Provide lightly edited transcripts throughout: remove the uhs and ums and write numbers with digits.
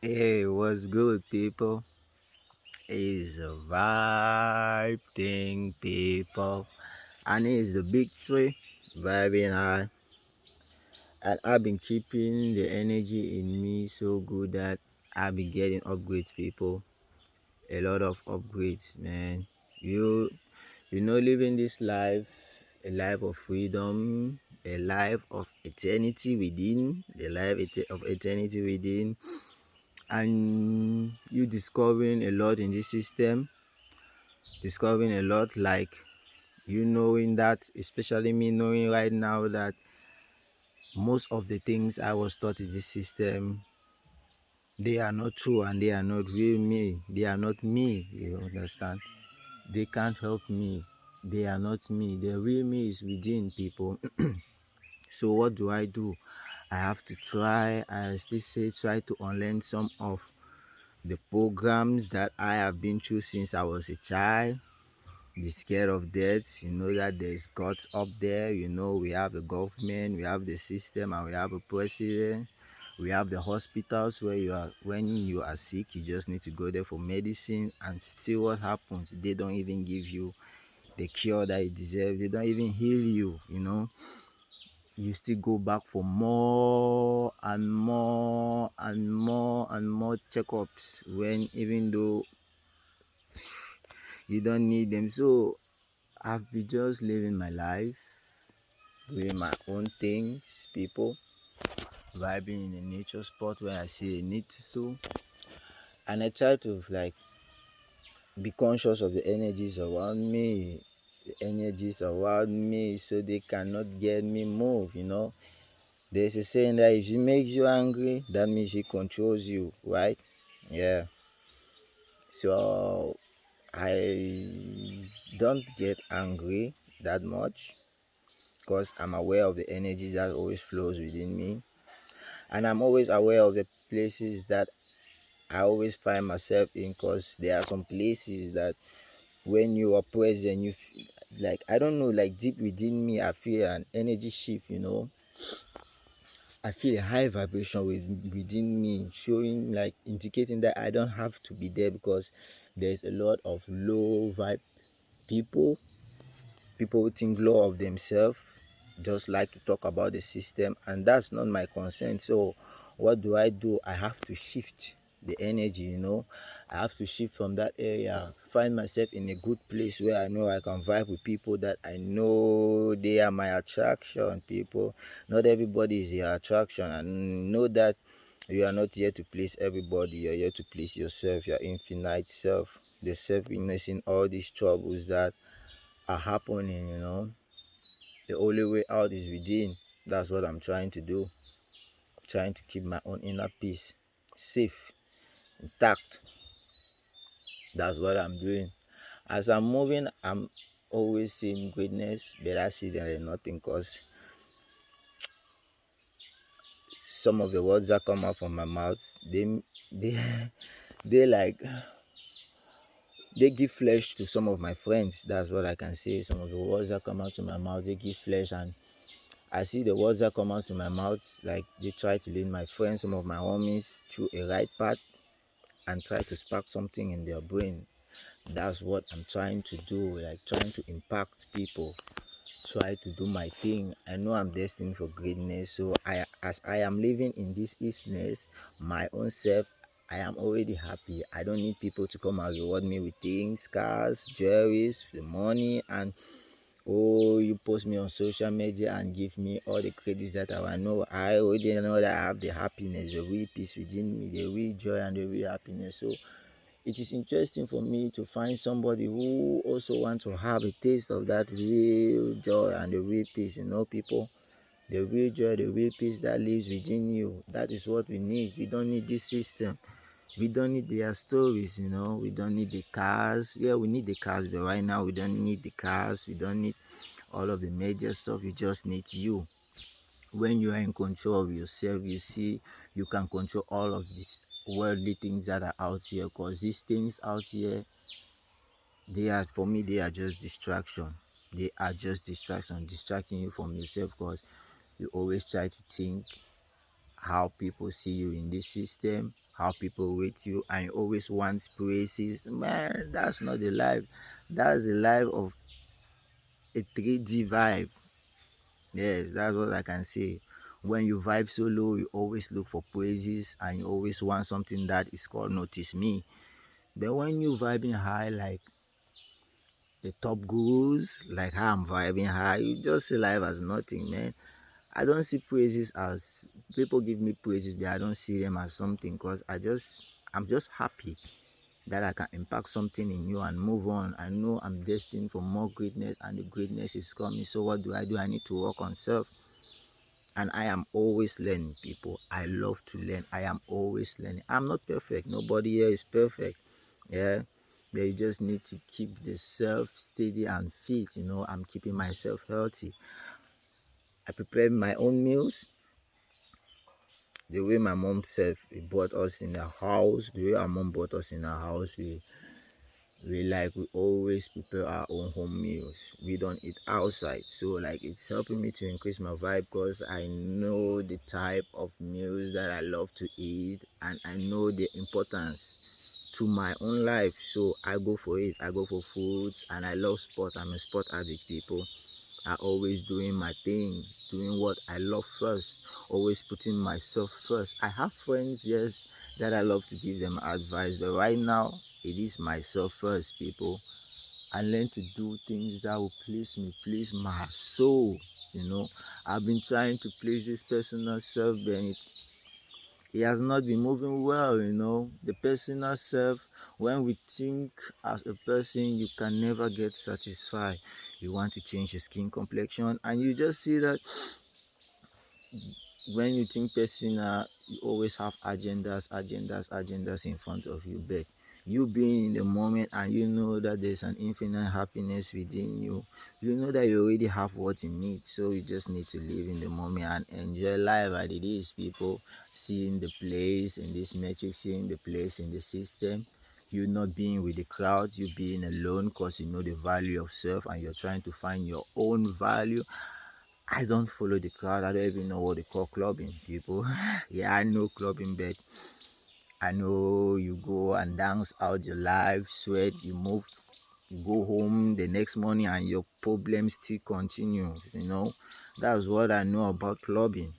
Hey, what's good, people? It's a vibe thing, people. And it's the big three, vibing high. And I've been keeping the energy in me so good that I've been getting upgrades, people. A lot of upgrades, man. You, living this life, a life of freedom, a life of eternity within, of eternity within, and you discovering a lot in this system, discovering a lot, like you knowing that, especially me knowing right now that most of the things I was taught in this system, they are not true and they are not real me. They are not me, you understand? They can't help me. They are not me. The real me is within, people. So what do? I have to try, I still say, try to unlearn some of the programs that I have been through since I was a child. Be scared of death. You know that there's God up there. You know, we have the government, we have the system, and we have a president. We have the hospitals where when you are sick, you just need to go there for medicine. And still, what happens? They don't even give you the cure that you deserve. They don't even heal you. You still go back for more and more and more and more checkups, when even though you don't need them. So I've been just living my life, doing my own things, people, vibing in a nature spot where I see a need to, and I try to be conscious of the energies around me, so they cannot get me move. There's a saying that if he makes you angry, that means he controls you, right? Yeah. So I don't get angry that much because I'm aware of the energy that always flows within me, and I'm always aware of the places that I always find myself in, because there are some places that when you are present, like, I don't know, like deep within me, I feel an energy shift. I feel a high vibration within me, showing, like, indicating that I don't have to be there, because there's a lot of low vibe people. People who think low of themselves, just like to talk about the system, and that's not my concern. So what do? I have to shift the energy. I have to shift from that area, find myself in a good place where I know I can vibe with people that I know they are my attraction. People, not everybody is your attraction, and know that you are not here to please everybody. You're here to please yourself, your infinite self, the self witnessing all these troubles that are happening. The only way out is within. That's what I'm trying to do. Trying to keep my own inner peace safe, intact. That's what I'm doing. As I'm moving, I'm always seeing greatness, but I see there is nothing, because some of the words that come out from my mouth, they they like they give flesh to some of my friends. That's what I can say. Some of the words that come out to my mouth, they give flesh, and I see the words that come out to my mouth, like they try to lead my friends, some of my homies, through a right path, and try to spark something in their brain. That's what I'm trying to do, like trying to impact people, try to do my thing. I know I'm destined for greatness. So as I am living in this eastness, my own self, I am already happy. I don't need people to come and reward me with things, cars, jewelries, the money, and oh, you post me on social media and give me all the credits that I know. I already know that I have the happiness, the real peace within me, the real joy and the real happiness. So it is interesting for me to find somebody who also wants to have a taste of that real joy and the real peace. People, the real joy, the real peace that lives within you. That is what we need. We don't need this system. We don't need their stories. We don't need the cars. Yeah, we need the cars, but right now we don't need the cars. We don't need all of the major stuff. You just need you. When you are in control of yourself, you see you can control all of these worldly things that are out here, because these things out here, for me, they are just distraction. They are just distraction, distracting you from yourself, because you always try to think how people see you in this system, how people rate you, and you always want praises. Man, that's not the life. That's the life of a 3D vibe. Yes, that's what I can say. When you vibe so low, you always look for praises and you always want something that is called notice me. But when you vibing high, like the top gurus, like how I'm vibing high, you just see life as nothing, man. I don't see praises as people give me praises, but I don't see them as something because I'm just happy that I can impact something in you and move on. I know I'm destined for more greatness and the greatness is coming. So what do? I need to work on self. And I am always learning, people. I love to learn. I am always learning. I'm not perfect. Nobody here is perfect. Yeah. But you just need to keep the self steady and fit. I'm keeping myself healthy. I prepare my own meals. The way my mom self bought us in the house, the way our mom bought us in our house, we always prepare our own home meals. We don't eat outside, so like it's helping me to increase my vibe because I know the type of meals that I love to eat and I know the importance to my own life, so I go for it. I go for foods and I love sport. I'm a sport addict, people. I always doing my thing, doing what I love first, always putting myself first. I have friends, yes, that I love to give them advice, but right now it is myself first, people. I learn to do things that will please me, please my soul. I've been trying to please this personal self, but it has not been moving well. The personal self, when we think as a person, you can never get satisfied. You want to change your skin complexion and you just see that when you think personal, you always have agendas in front of you. But you being in the moment and you know that there's an infinite happiness within you, you know that you already have what you need. So you just need to live in the moment and enjoy life as it is, people. Seeing the place in this metric, seeing the place in the system. You not being with the crowd, you being alone because you know the value of self and you're trying to find your own value. I don't follow the crowd. I don't even know what they call clubbing, people. Yeah, I know clubbing, but I know you go and dance out your life, sweat, you move, you go home the next morning and your problems still continue. That's what I know about clubbing.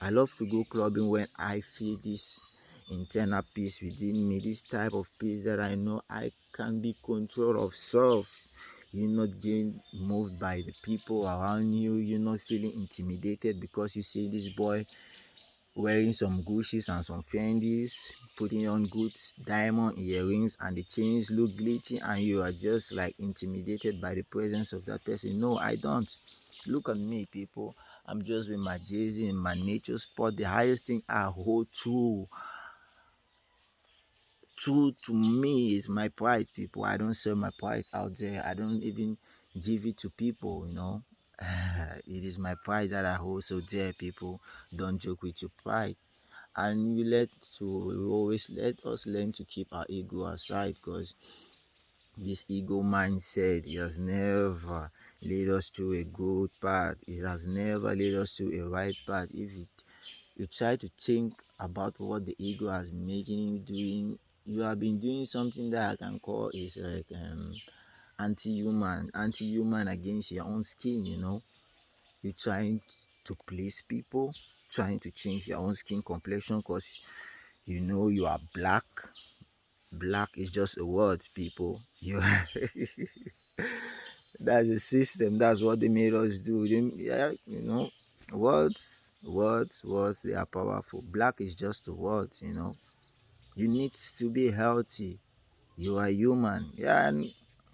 I love to go clubbing when I feel this internal peace within me, this type of peace that I know I can be control of self. You're not getting moved by the people around you. You're not feeling intimidated because you see this boy wearing some Gucci's and some Fendi's, putting on good diamond earrings and the chains look glitchy and you are just like intimidated by the presence of that person. No, I don't. Look at me, people. I'm just with my Jay-Z in my nature spot. The highest thing I hold true to me is my pride, people. I don't sell my pride out there. I don't even give it to people. It is my pride that I hold so dear, people. Don't joke with your pride. And we always let us learn to keep our ego aside because this ego mindset, it has never led us to a good path. It has never led us to a right path. If you try to think about what the ego has been making you doing, you have been doing something that I can call is like anti-human against your own skin. You're trying to please people, trying to change your own skin complexion because you are black. Black is just a word, people. That's the system. That's what they made us do. Yeah, words. They are powerful. Black is just a word. You need to be healthy. You are human. Yeah, and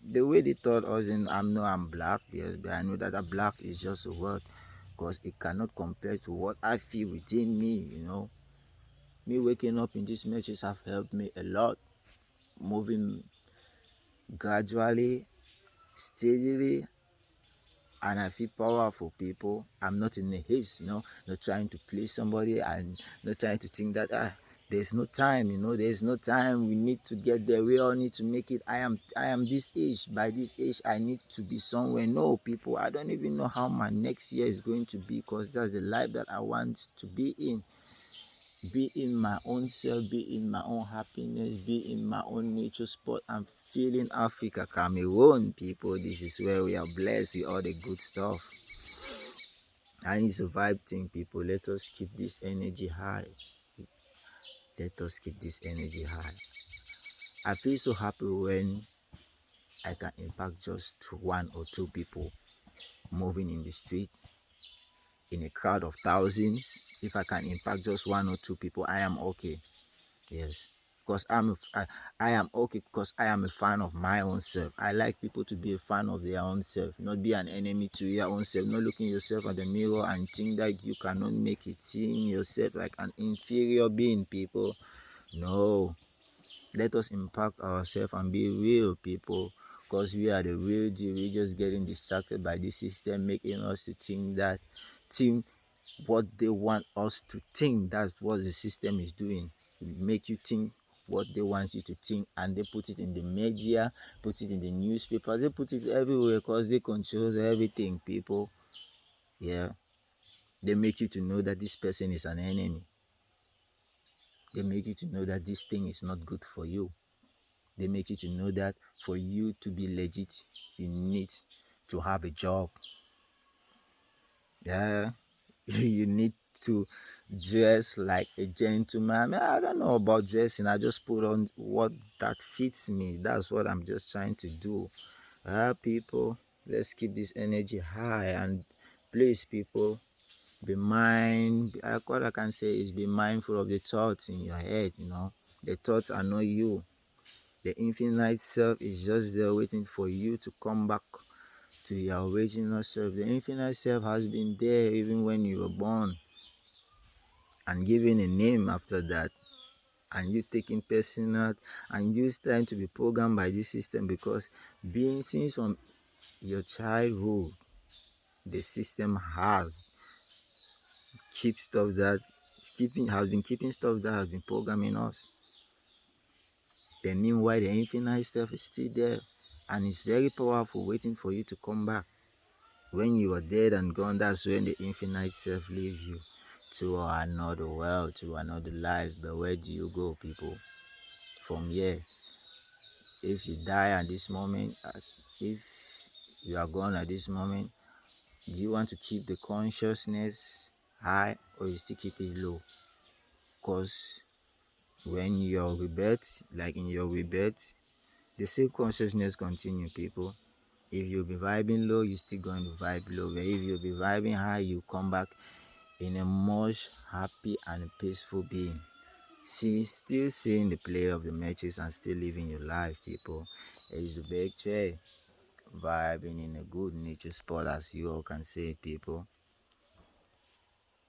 the way they taught us, I'm black. Yes, but I know that a black is just a word because it cannot compare to what I feel within me. Me waking up in this message have helped me a lot. Moving gradually, steadily, and I feel powerful, people. I'm not in a haste, not trying to please somebody and not trying to think that there's no time, there's no time. We need to get there. We all need to make it. I am this age. By this age, I need to be somewhere. No, people, I don't even know how my next year is going to be because that's the life that I want to be in. be in my own self, be in my own happiness, be in my own nature spot. I'm feeling Africa, Cameroon, people. This is where we are blessed with all the good stuff. And it's a vibe thing, people. Let us keep this energy high. Let us keep this energy high. I feel so happy when I can impact just one or two people moving in the street in a crowd of thousands. If I can impact just one or two people, I am okay. Yes, because I am okay because I am a fan of my own self. I like people to be a fan of their own self, not be an enemy to your own self, not looking yourself at the mirror and think that you cannot make it, seeing yourself like an inferior being, people. No, let us impact ourselves and be real, people, because we are the real deal. We're just getting distracted by this system, making us to think what they want us to think. That's what the system is doing. Make you think what they want you to think, and they put it in the media, put it in the newspaper, they put it everywhere because they control everything, people. Yeah, they make you to know that this person is an enemy. They make you to know that this thing is not good for you. They make you to know that for you to be legit, you need to have a job. Yeah, you need to dress like a gentleman. I mean, I don't know about dressing. I just put on what that fits me. That's what I'm just trying to do. People, let's keep this energy high, and please, people, be what I can say is be mindful of the thoughts in your head. The thoughts are not you. The infinite self is just there waiting for you to come back to your original self. The infinite self has been there even when you were born and given a name after that. And you taking personal and you trying to be programmed by this system, because being since from your childhood, the system has been keeping stuff that has been programming us. But meanwhile, the infinite self is still there and it's very powerful, waiting for you to come back. When you are dead and gone, that's when the infinite self leaves you to another world, to another life. But where do you go, people? From here, if you die at this moment, if you are gone at this moment, do you want to keep the consciousness high or you still keep it low? Because when you're rebirth, like in your rebirth, the same consciousness continue, people. If you'll be vibing low, you're still going to vibe low. But if you'll be vibing high, you come back in a much happy and peaceful being. Still seeing the play of the matches and still living your life, people. It's the big tray. Vibing in a good nature spot, as you all can say, people.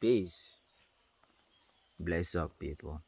Peace. Bless up, people.